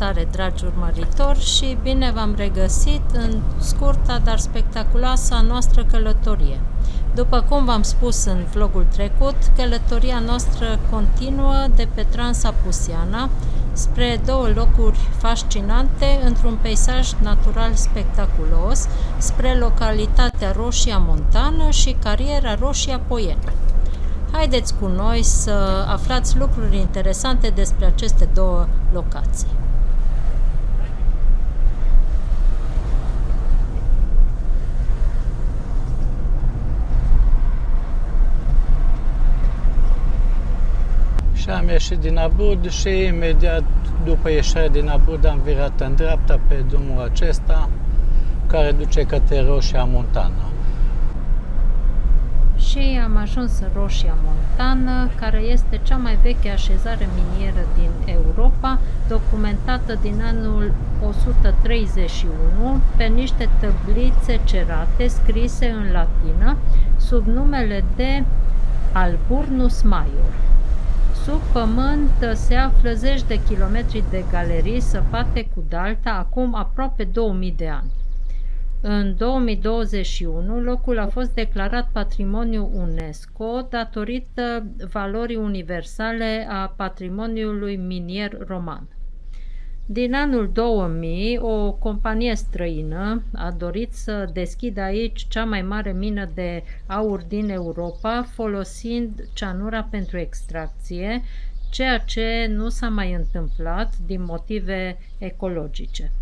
Salutare, dragi urmăritori, și bine v-am regăsit în scurta, dar spectaculoasa noastră călătorie. După cum v-am spus în vlogul trecut, călătoria noastră continuă de pe Transapusiana spre două locuri fascinante într-un peisaj natural spectaculos, spre localitatea Roșia Montană și cariera Roșia Poieni. Haideți cu noi să aflați lucruri interesante despre aceste două locații. Și am ieșit din Abrud și imediat după ieșirea din Abrud am virat în dreapta pe drumul acesta care duce către Roșia Montană. Și am ajuns în Roșia Montană, care este cea mai veche așezare minieră din Europa, documentată din anul 131 pe niște tăblițe cerate scrise în latină sub numele de Alburnus Maior. Sub pământ se află zeci de kilometri de galerii săpate cu dalta acum aproape 2000 de ani. În 2021, locul a fost declarat Patrimoniu UNESCO datorită valorii universale a patrimoniului minier roman. Din anul 2000, o companie străină a dorit să deschidă aici cea mai mare mină de aur din Europa, folosind cianura pentru extracție, ceea ce nu s-a mai întâmplat din motive ecologice.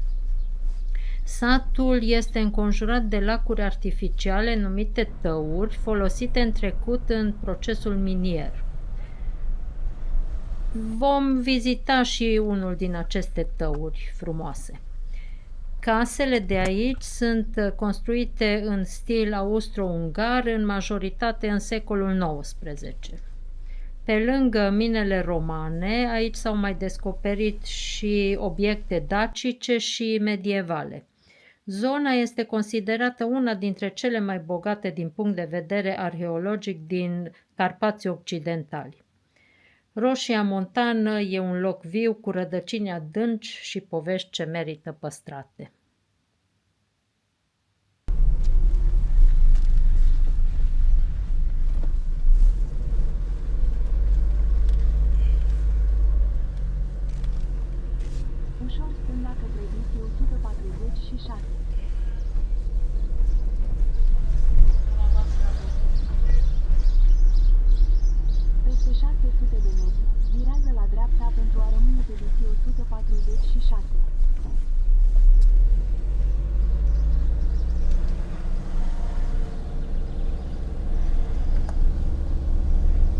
Satul este înconjurat de lacuri artificiale numite tăuri, folosite în trecut în procesul minier. Vom vizita și unul din aceste tăuri frumoase. Casele de aici sunt construite în stil austro-ungar, în majoritate în secolul XIX. Pe lângă minele romane, aici s-au mai descoperit și obiecte dacice și medievale. Zona este considerată una dintre cele mai bogate din punct de vedere arheologic din Carpații Occidentali. Roșia Montană e un loc viu cu rădăcini adânci și povești ce merită păstrate. Ușor stânga către Vitiu 146. Peste 600 de metri, virează la dreapta pentru a rămâne pe Vitiu 146.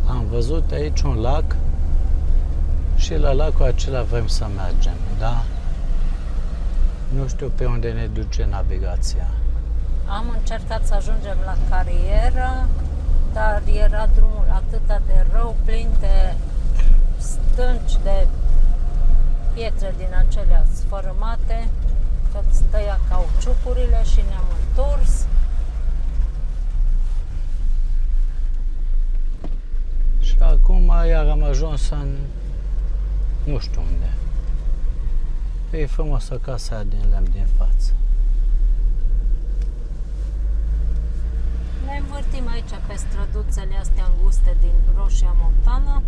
Am văzut aici un lac și la lacul acela vrem să mergem, da? Nu știu pe unde ne duce navigația. Am încercat să ajungem la carieră, dar era drumul atât de rău, plin de stânci, de pietre din acelea sfărâmate, că îți tăia cauciucurile și ne-am întors. Și acum iar am ajuns în nu știu unde. E frumoasă casa aia din lemn din față. Ne învârtim aici pe străduțele astea înguste din Roșia Montană.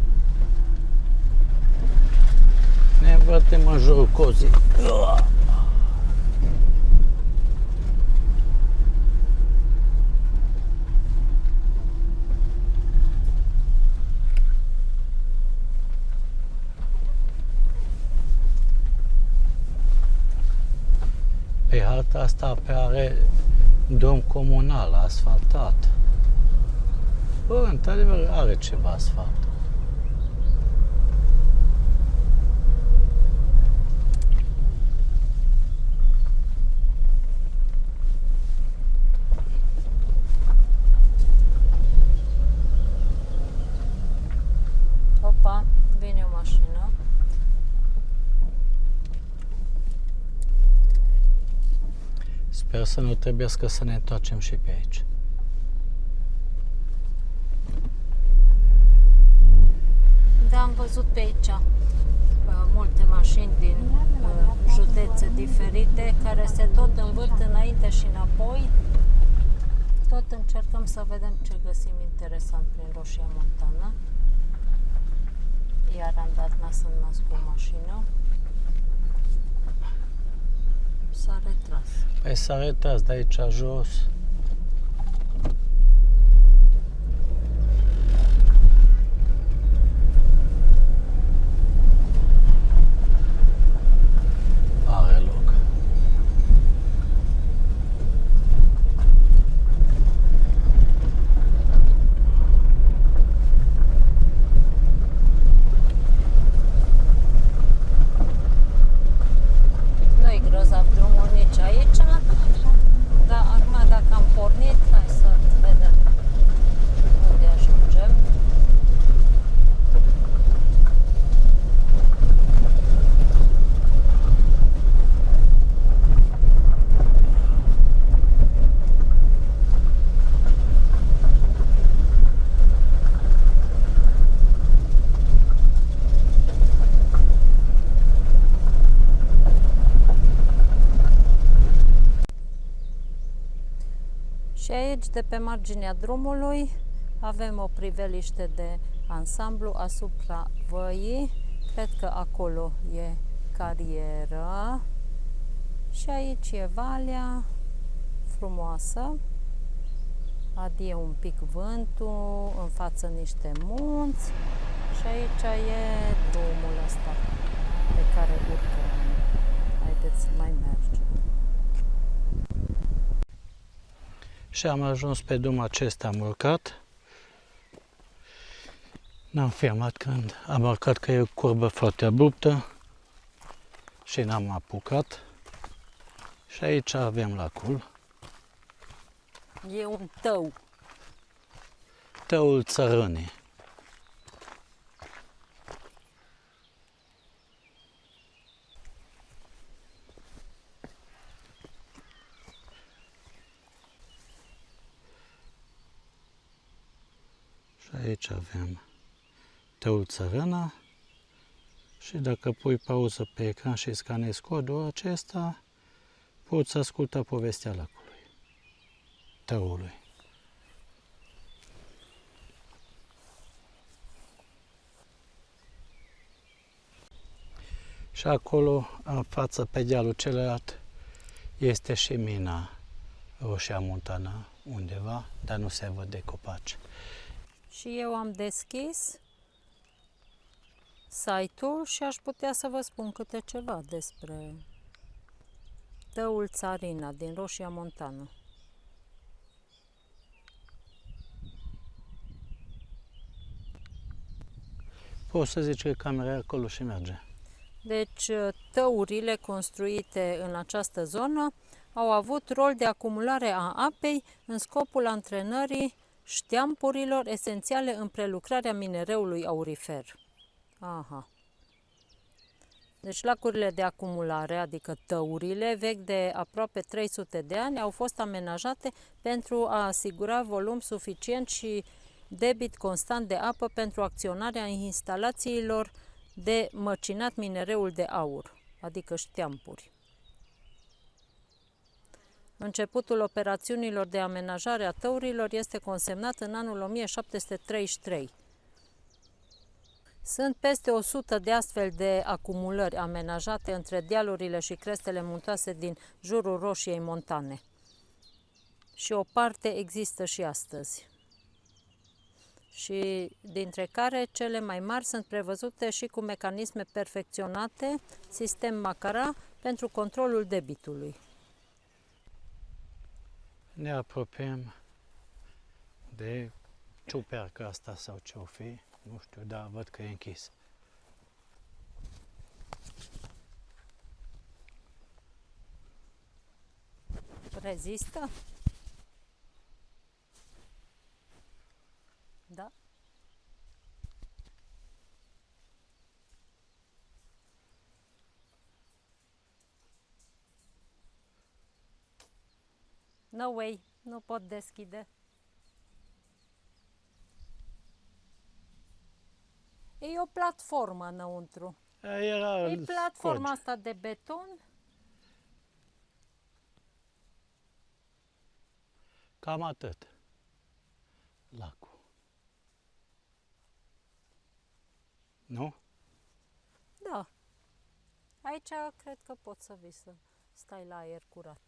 Ne învârtim în jurul cozii. Pe harta asta are drum comunal asfaltat. Bă, într-adevăr are ceva asfalt. Opa, vine o mașină. Sper să nu trebuiască să ne întoarcem și pe aici. Da, am văzut pe aici multe mașini din județe diferite care se tot învârt înainte și înapoi. Tot încercăm să vedem ce găsim interesant prin Roșia Montană. Iar am dat nas în nas cu o mașină. S-a retras. Păi s-a retras de aici jos. Are loc. Nu-i grozav drumul nici aici, dar acum dacă am pornit, hai să vedem unde ajungem. Și aici, de pe marginea drumului, avem o priveliște de ansamblu asupra văii. Cred că acolo e carieră. Și aici e valea frumoasă. Adie un pic vântul, în față niște munți. Și aici e drumul ăsta pe care urcăm. Haideți să mai mergem. Și am ajuns pe drumul acesta, am urcat. N-am filmat când am urcat, că e o curbă foarte abruptă și n-am apucat. Și aici avem lacul. E un tău. Tăul Țărânii. Și aici avem Tăul Țărâna și dacă pui pauză pe ecran și scanezi codul acesta, poți asculta povestea lacului, tăului. Și acolo, în față, pe dealul celălalt, este și mina Roșia Montană undeva, dar nu se văd de copaci. Și eu am deschis site-ul și aș putea să vă spun câte ceva despre Tăul Țarina din Roșia Montană. Poți să zici că camera e acolo și merge. Deci, tăurile construite în această zonă au avut rol de acumulare a apei în scopul antrenării șteampurilor esențiale în prelucrarea minereului aurifer. Aha. Deci lacurile de acumulare, adică tăurile, vechi de aproape 300 de ani, au fost amenajate pentru a asigura volum suficient și debit constant de apă pentru acționarea instalațiilor de măcinat minereul de aur, adică șteampuri. Începutul operațiunilor de amenajare a tăurilor este consemnat în anul 1733. Sunt peste 100 de astfel de acumulări amenajate între dealurile și crestele muntoase din jurul Roșiei Montane. Și o parte există și astăzi. Și dintre care cele mai mari sunt prevăzute și cu mecanisme perfecționate, sistem Macara, pentru controlul debitului. Ne apropiem de ciuperca asta sau ce-o fi, nu știu, dar văd că e închis. Rezistă? Da. No way, nu pot deschide. E o platformă înăuntru. Era E platforma scurge. asta de beton? Cam atât. Lacul. Nu? Da. Aici cred că poți să vii să stai la aer curat.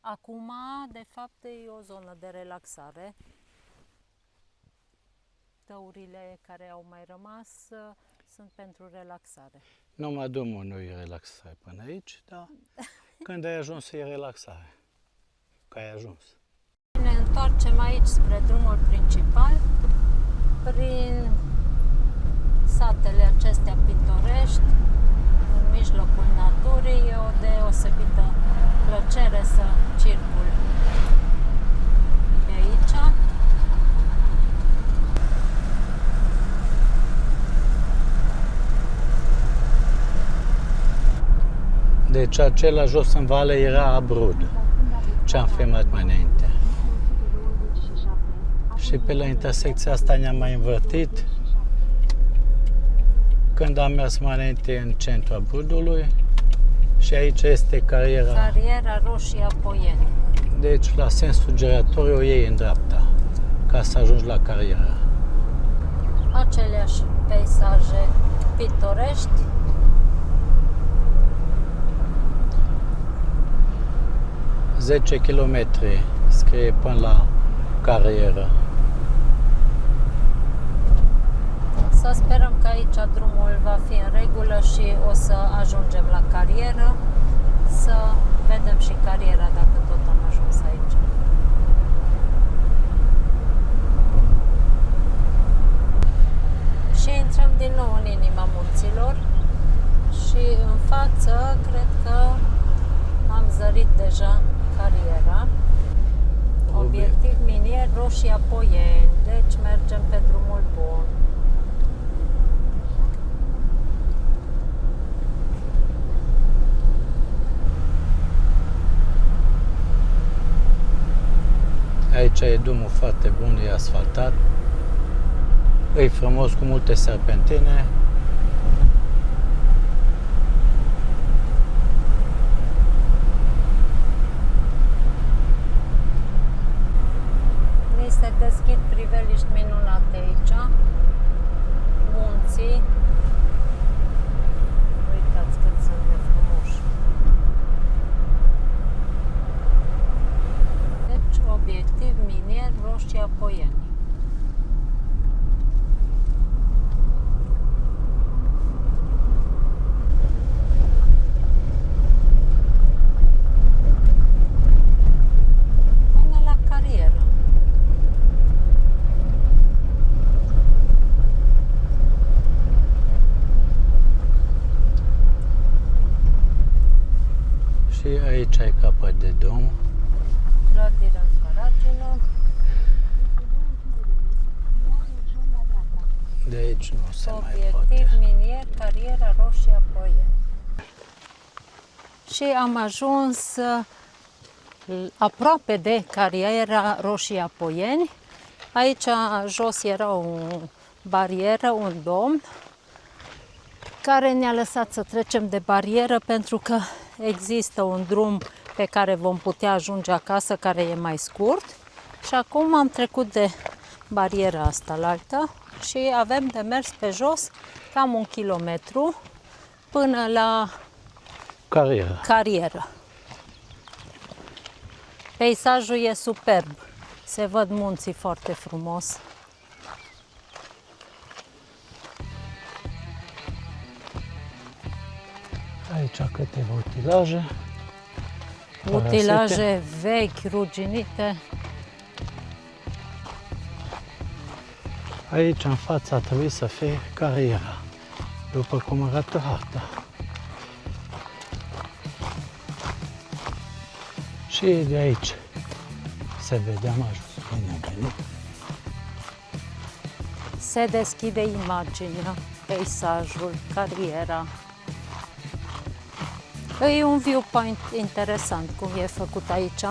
Acum, de fapt, e o zonă de relaxare. Tăurile care au mai rămas sunt pentru relaxare. Numai drumul nu e relaxare până aici, dar când ai ajuns e relaxare. Că ai ajuns. Ne întoarcem aici spre drumul principal, prin satele acestea pitorești, în mijlocul naturii. E o deosebită plăcere să circul pe aici. Deci acela jos în vale era Abrud, ce am filmat mai înainte. Și pe la intersecția asta ne-am mai învârtit când am mers mai înainte în centrul Abrudului și aici este cariera. Cariera Roșia Poieni. Deci la sensul giratoriu o iei în dreapta ca să ajungi la carieră. Aceleași peisaje pitorești. – 10 km scrie până la carieră. Să sperăm că aici drumul va fi în regulă și o să ajungem la carieră, să vedem și cariera dacă tot am ajuns aici. Și intrăm din nou în inima munților și în față cred că am zărit deja cariera. Obiectiv minier Roșia Poieni, deci mergem pe drumul bun. Aici e drumul foarte bun, e asfaltat. E frumos cu multe serpentine. Ni se deschid priveliști minunate aici. Munții. Uitați cât sunt de frumoși. Deci, obiectiv minier Roșia Poieni. Până la carieră. Și aici ai capăt de drum. Clădire în Caragină. De aici nu se mai Obiectiv poate. minier, cariera Roșia Poieni. Și am ajuns aproape de cariera Roșia Poieni. Aici jos era o barieră, un domn care ne-a lăsat să trecem de barieră pentru că există un drum pe care vom putea ajunge acasă, care e mai scurt. Și acum am trecut de bariera asta la alta și avem de mers pe jos cam 1 kilometru până la Carieră. carieră. Peisajul e superb. Se văd munții foarte frumos. Aici câteva utilaje. Utilaje vechi, ruginite. Aici în fața trebuie să fie cariera, după cum arată harta. Și de aici se vede, am ajuns bine am venit. Se deschide imaginea, peisajul, cariera. E un viewpoint interesant cum e făcut aici,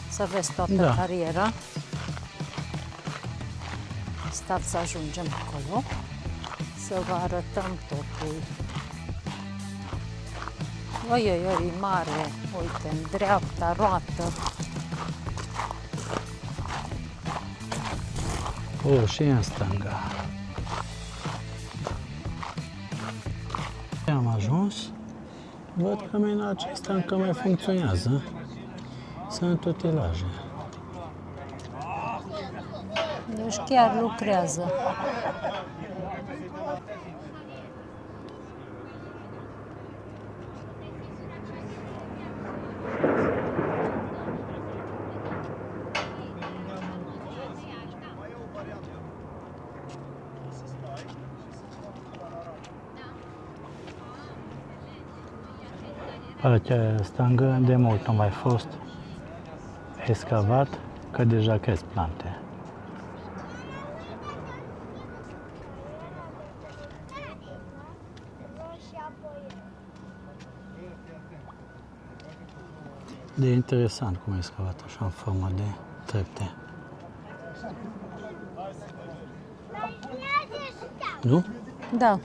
să vezi toată Da. cariera. Stați să ajungem acolo, să vă arătăm totul. Oi, oi, oi, mare. Uite, în dreapta, roată. Și în stânga. Am ajuns. Văd că mina acesta încă mai funcționează. Sunt utilaje. Deci chiar lucrează. Partea stângă de mult nu mai fost excavat, că deja cresc plante. De interesant cum e excavat așa în formă de trepte. Nu? Da.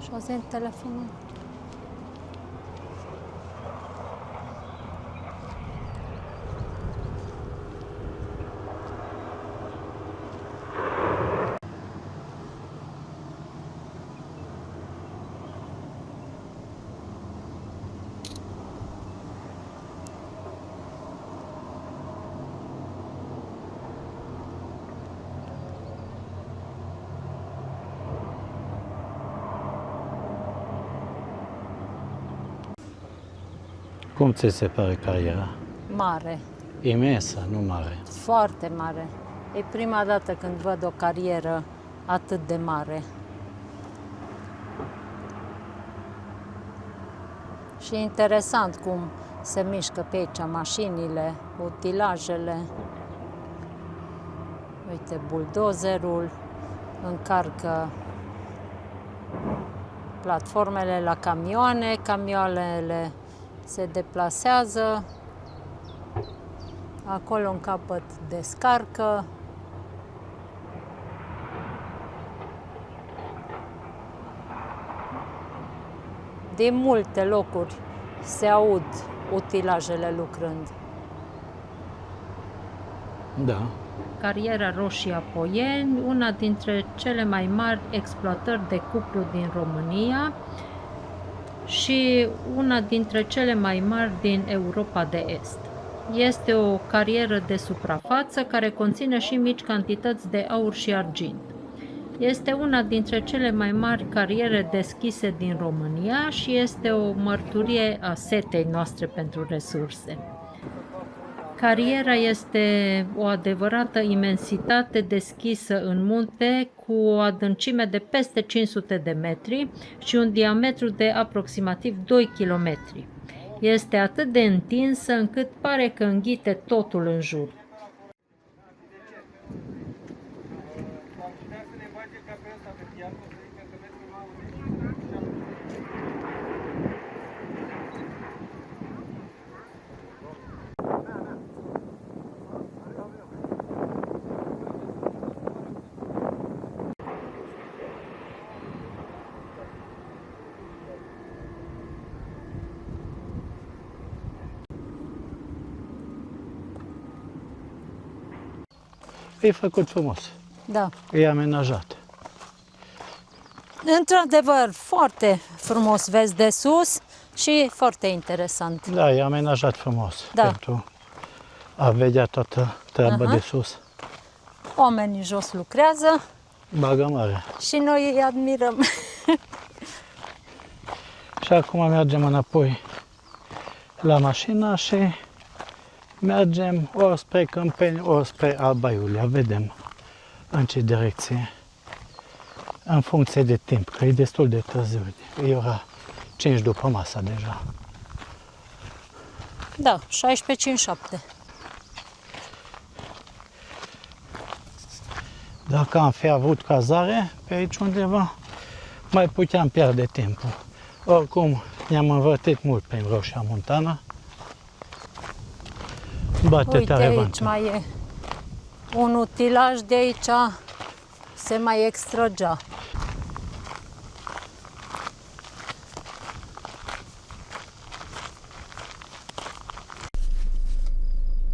Și azi în telefonul. Cum ți se pare cariera? Mare. Imensă, nu mare. Foarte mare. E prima dată când văd o carieră atât de mare. Și e interesant cum se mișcă pe aici mașinile, utilajele. Uite, buldozerul încarcă platformele la camioane, camioanele se deplasează, acolo în capăt descarcă. Din multe locuri se aud utilajele lucrând. Da. Cariera Roșia Poieni, una dintre cele mai mari exploatări de cupru din România și una dintre cele mai mari din Europa de Est. Este o carieră de suprafață care conține și mici cantități de aur și argint. Este una dintre cele mai mari cariere deschise din România și este o mărturie a setei noastre pentru resurse. Cariera este o adevărată imensitate deschisă în munte cu o adâncime de peste 500 de metri și un diametru de aproximativ 2 km. Este atât de întinsă încât pare că înghite totul în jur. E făcut frumos. Da. E amenajat. Într-adevăr, foarte frumos vezi de sus și foarte interesant. Da, e amenajat frumos Da. pentru a vedea toată treaba de sus. Oamenii jos lucrează Bagă mare. și noi îi admirăm. Și acum mergem înapoi la mașină și mergem ori spre Câmpeni, ori spre Alba Iulia. Vedem în ce direcție, în funcție de timp, că e destul de târziu. E ora 5 după masa deja. Da, 16:57. Dacă am fi avut cazare pe aici undeva, mai puteam pierde timpul. Oricum, Ne-am învârtit mult prin Roșia Montana. Bate Uite, tare aici vântul. mai e un utilaj, de aici se mai extragea.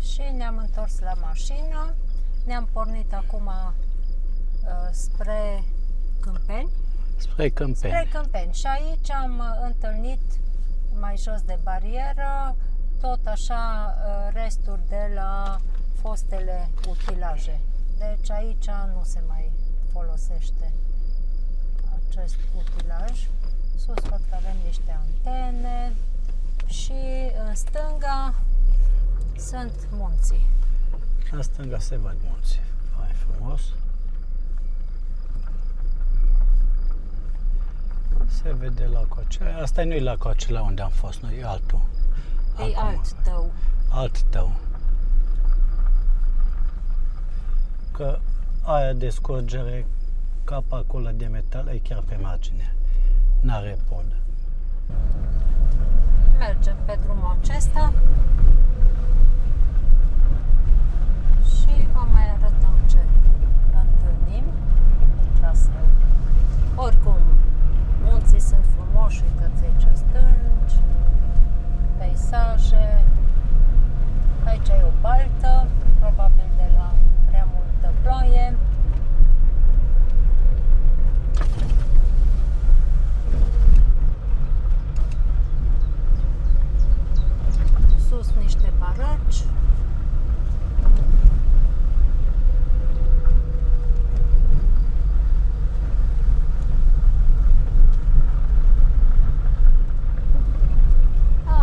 Și ne-am întors la mașină, ne-am pornit acum spre Câmpeni. Spre Câmpeni. Spre Câmpeni. Și aici am întâlnit, mai jos de barieră, tot așa resturi de la fostele utilaje. Deci aici nu se mai folosește acest utilaj. Sus văd că avem niște antene și în stânga sunt munții. În stânga se văd munții. Foarte frumos. Se vede lacul acela. Asta nu e lacul acela unde am fost noi, e altul. E Acum. alt tău. Alt tău. Că aia de scurgere, capacul ăla de metal, e chiar pe margine. N-are pod. Mergem pe drumul acesta și vă mai arătăm ce întâlnim în traseu. Oricum, munții sunt frumoși, uitați aici stânci, peisaje. Aici e o baltă, probabil de la prea multă ploaie. Sus niște barăci.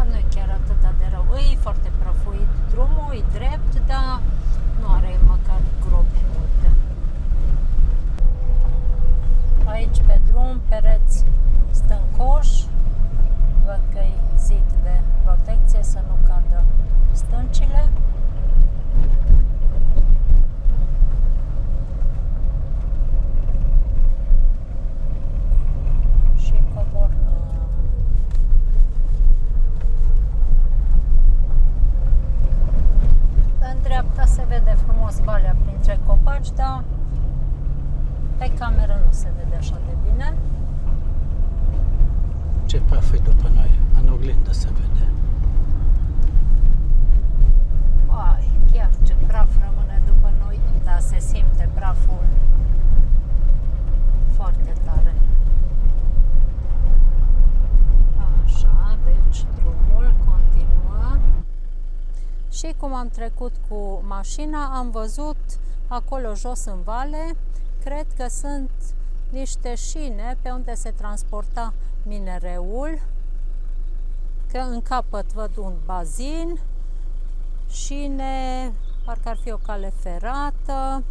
Nu e chiar atât de rău. E foarte prăfuit drumul, e drept, dar nu are măcar gropi multe. Aici pe drum, pereți stâncoși. Văd că e zid de protecție să nu cadă stâncile. Și coborâm. În dreapta se vede frumos valea printre copaci, dar pe cameră nu se vede așa de bine. Ce praf e după noi? În oglindă se vede. Ai, chiar ce praf rămâne după noi, dar se simte praful foarte tare. Așa, deci drumul continuă. Și cum am trecut cu mașina, am văzut acolo jos în vale, cred că sunt niște șine pe unde se transporta minereul, că în capăt văd un bazin, șine, parcă ar fi o cale ferată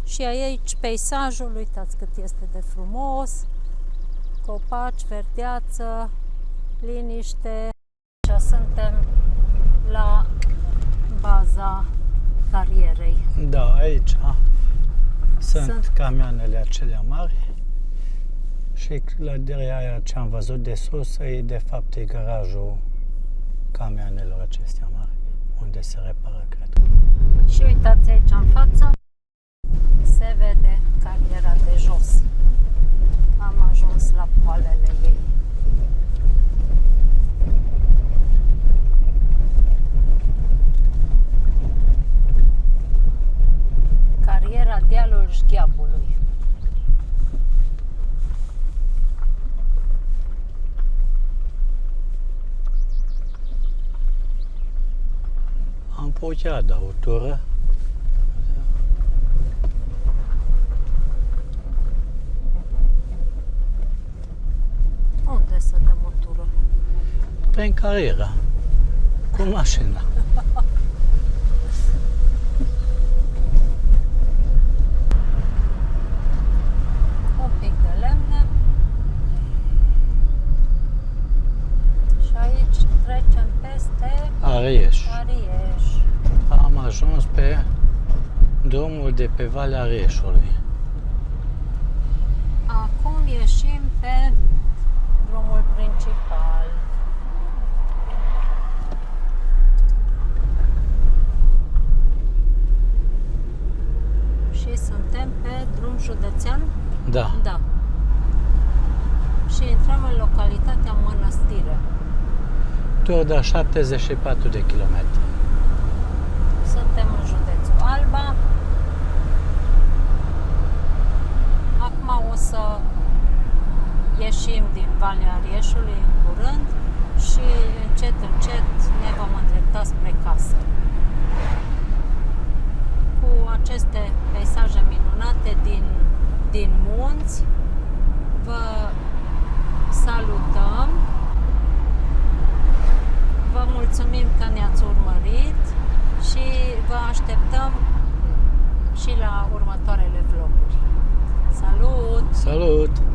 și aici peisajul, uitați cât este de frumos, copaci, verdeață, liniște. Și suntem la baza carierei. Da, aici sunt camioanele acelea mari și clădirea aia ce am văzut de sus e de fapt e garajul camioanelor acestea mari, unde se repară, cred. Și uitați aici în față, se vede cariera de jos. Am ajuns la poalele ei. Cariera dealul Șgheabului. Am putea da o tură. Unde să dăm o tură? Prin cariera, cu mașina. Un pic de lemne. Și aici trecem peste Arieș. Arieș. Am ajuns pe drumul de pe Valea Arieșului. Acum ieșim pe drumul principal. județean? Da. Da. Și intrăm în localitatea Mănăstire. Tur de 74 de kilometri. Suntem în județul Alba. Acum o să ieșim din Valea Arieșului în curând și încet, încet ne vom îndrepta spre casă. Cu aceste peisaje minunate din munți, vă salutăm. Vă mulțumim că ne-ați urmărit și vă așteptăm și la următoarele vloguri. Salut! Salut!